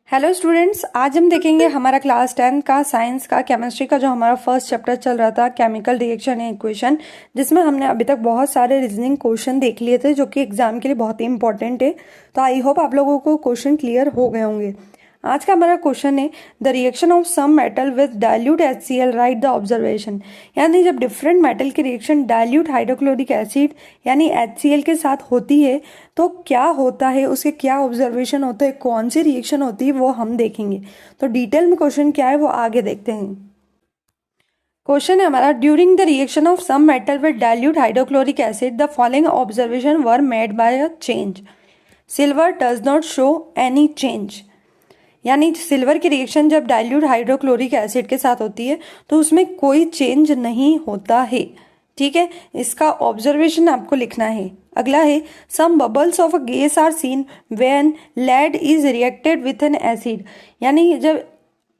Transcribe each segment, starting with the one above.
Hello students, आज हम देखेंगे हमारा क्लास 10 का साइंस का केमिस्ट्री का जो हमारा फर्स्ट चैप्टर चल रहा था केमिकल रिएक्शन एंड इक्वेशन, जिसमें हमने अभी तक बहुत सारे रीजनिंग क्वेश्चन देख लिए थे जो कि एग्जाम के लिए बहुत ही इंपॉर्टेंट है। तो आई होप आप लोगों को क्वेश्चन क्लियर हो गए होंगे। आज का हमारा क्वेश्चन है the reaction of some metal with dilute HCl, write the observation. यानी जब डिफरेंट मेटल की रिएक्शन डाइल्यूट हाइड्रोक्लोरिक एसिड यानी HCl के साथ होती है तो क्या होता है, उसके क्या ऑब्जर्वेशन होता है, कौन सी रिएक्शन होती है, वो हम देखेंगे। तो डिटेल में क्वेश्चन क्या है वो आगे देखते हैं। क्वेश्चन है हमारा, during the reaction of some metal with dilute hydrochloric acid the following observation were made by a change. Silver does not show any change. यानी सिल्वर की रिएक्शन जब डाइल्यूट हाइड्रोक्लोरिक एसिड के साथ होती है तो उसमें कोई चेंज नहीं होता है। ठीक है, इसका ऑब्जर्वेशन आपको लिखना है। अगला है, some bubbles of a gas are seen when lead is reacted with an acid. यानी जब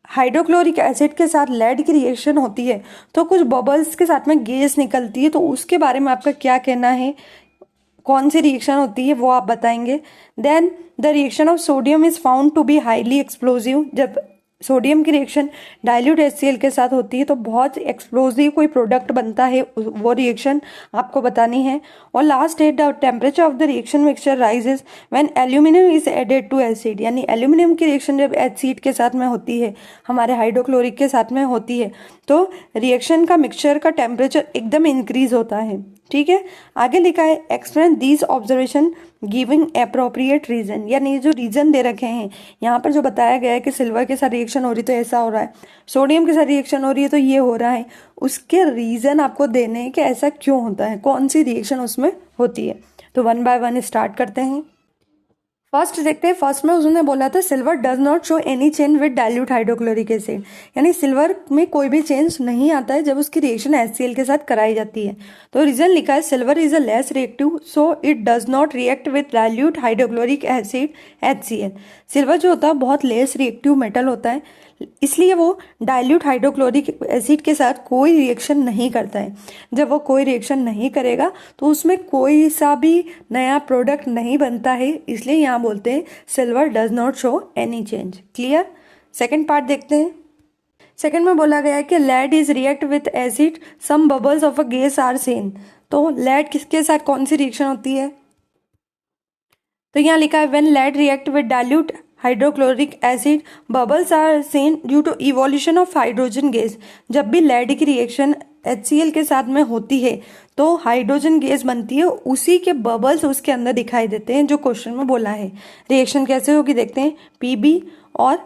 हाइड्रोक्लोरिक एसिड के साथ लेड की रिएक्शन होती है तो कुछ बबल्स के साथ में गैस निकलती है। तो उसके बारे में आपका क्या कहना है, कौन सी रिएक्शन होती है वो आप बताएंगे। Then the reaction of sodium is found to be highly explosive. जब सोडियम की रिएक्शन डाइल्यूट HCl के साथ होती है तो बहुत एक्सप्लोजिव कोई प्रोडक्ट बनता है, वो रिएक्शन आपको बतानी है। और लास्ट है, the temperature of the reaction mixture rises when aluminium is added to acid. यानी एल्यूमिनियम की रिएक्शन जब एसिड के साथ में होती है, हमारे हाइड्रोक्लोरिक के साथ में होती है, तो रिएक्शन का मिक्सचर का टेम्परेचर एकदम इंक्रीज होता है। ठीक है, आगे लिखा है, explain these observation giving appropriate reason. यानी जो रीजन दे रखे हैं यहाँ पर, जो बताया गया है कि सिल्वर के साथ रिएक्शन हो रही तो ऐसा हो रहा है, सोडियम के साथ रिएक्शन हो रही है तो ये हो रहा है, उसके रीजन आपको देने हैं कि ऐसा क्यों होता है, कौन सी रिएक्शन उसमें होती है। तो वन बाय वन स्टार्ट करते हैं। फर्स्ट देखते हैं, फर्स्ट में उसने बोला था silver does not show any change with dilute hydrochloric acid. यानी सिल्वर में कोई भी चेंज नहीं आता है जब उसकी रिएक्शन HCl के साथ कराई जाती है। तो रीजन लिखा है, silver is a less reactive so it does not react with dilute hydrochloric acid HCl। Silver जो होता है बहुत लेस रिएक्टिव मेटल होता है, इसलिए वो डाइल्यूट हाइड्रोक्लोरिक एसिड के साथ कोई रिएक्शन नहीं करता है। जब वो कोई रिएक्शन नहीं करेगा तो उसमें कोई सा भी नया प्रोडक्ट नहीं बनता है, इसलिए यहाँ बोलते हैं silver does not show any change. Clear. Second part देखते हैं। सेकेंड में बोला गया है कि lead is react with acid some bubbles of a gas are seen. तो लेड किसके साथ कौन सी रिएक्शन होती है, तो यहाँ लिखा है when lead react with dilute hydrochloric acid bubbles are seen due to evolution of hydrogen gas. जब भी लेड की रिएक्शन HCl के साथ में होती है तो हाइड्रोजन गैस बनती है, उसी के बबल्स उसके अंदर दिखाई देते हैं जो क्वेश्चन में बोला है। रिएक्शन कैसे होगी देखते हैं। PB और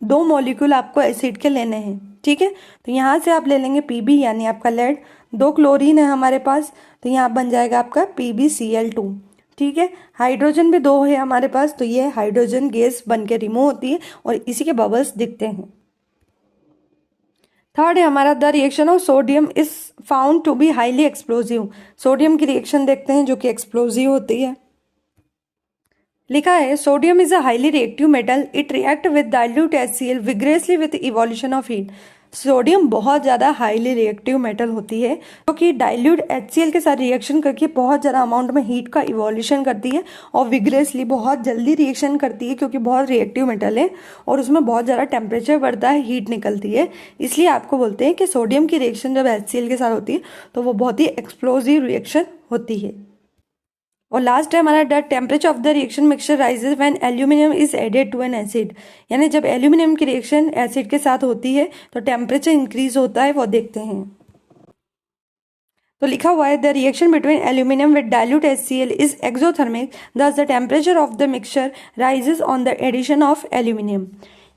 2 मॉलिक्यूल आपको एसिड के लेने हैं। ठीक है, तो यहाँ से आप ले लेंगे PB यानी आपका लेड, 2 क्लोरीन है हमारे पास तो यहाँ बन जाएगा आपका PbCl2। ठीक है, हाइड्रोजन भी 2 है हमारे पास तो ये हाइड्रोजन गैस बन के रिमूव होती है और इसी के बबल्स दिखते हैं। थर्ड है हमारा, the reaction of sodium is found to be highly explosive. Sodium की रिएक्शन देखते हैं जो कि एक्सप्लोजिव होती है। लिखा है, sodium is a highly reactive metal, it react with dilute HCl vigorously with evolution of heat. Sodium बहुत ज़्यादा हाईली रिएक्टिव मेटल होती है जो कि डाइल्यूट HCl के साथ रिएक्शन करके बहुत ज़्यादा अमाउंट में हीट का इवोल्यूशन करती है और विग्रेसली बहुत जल्दी रिएक्शन करती है क्योंकि बहुत रिएक्टिव मेटल है और उसमें बहुत ज़्यादा टेम्परेचर बढ़ता है, हीट निकलती है। इसलिए आपको बोलते हैं कि सोडियम की रिएक्शन जब HCl के साथ होती है तो वो बहुत ही एक्सप्लोजिव रिएक्शन होती है। और लास्ट है हमारा, the temperature of the reaction mixture rises when aluminium is added to an acid. यानी जब एल्यूमिनियम की रिएक्शन एसिड के साथ होती है तो टेम्परेचर इंक्रीज होता है, वो देखते हैं। तो लिखा हुआ है, the reaction between aluminium with dilute HCl is exothermic, thus the temperature of the mixture rises on the addition of aluminium.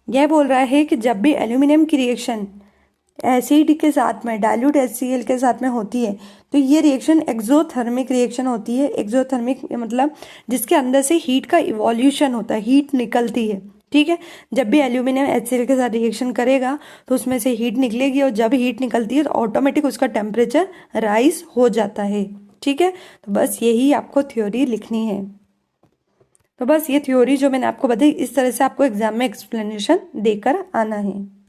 यह बोल रहा है कि जब भी एल्यूमिनियम की रिएक्शन एसिड के साथ में डाइल्यूट HCl के साथ में होती है तो ये रिएक्शन एक्सोथर्मिक रिएक्शन होती है। एक्सोथर्मिक मतलब जिसके अंदर से हीट का इवोल्यूशन होता है, हीट निकलती है। ठीक है, जब भी एल्यूमिनियम HCl के साथ रिएक्शन करेगा तो उसमें से हीट निकलेगी और जब हीट निकलती है तो ऑटोमेटिक उसका टेम्परेचर राइज हो जाता है। ठीक है, तो बस यही आपको थ्योरी लिखनी है। तो बस ये थ्योरी जो मैंने आपको बताई इस तरह से आपको एग्जाम में एक्सप्लेनेशन देकर आना है।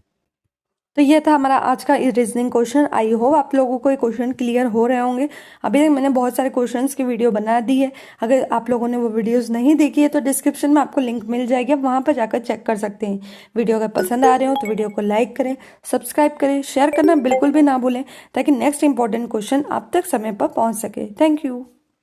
तो ये था हमारा आज का रीजनिंग क्वेश्चन। आई होप आप लोगों को ये क्वेश्चन क्लियर हो रहे होंगे। अभी तक मैंने बहुत सारे क्वेश्चंस की वीडियो बना दी है। अगर आप लोगों ने वो वीडियोस नहीं देखी है तो डिस्क्रिप्शन में आपको लिंक मिल जाएगी, आप वहां पर जाकर चेक कर सकते हैं। वीडियो अगर पसंद आ रहे हो तो वीडियो को लाइक करें, सब्सक्राइब करें, शेयर करना बिल्कुल भी ना भूलें, ताकि नेक्स्ट इंपॉर्टेंट क्वेश्चन आप तक समय पर पहुंच सके। Thank you.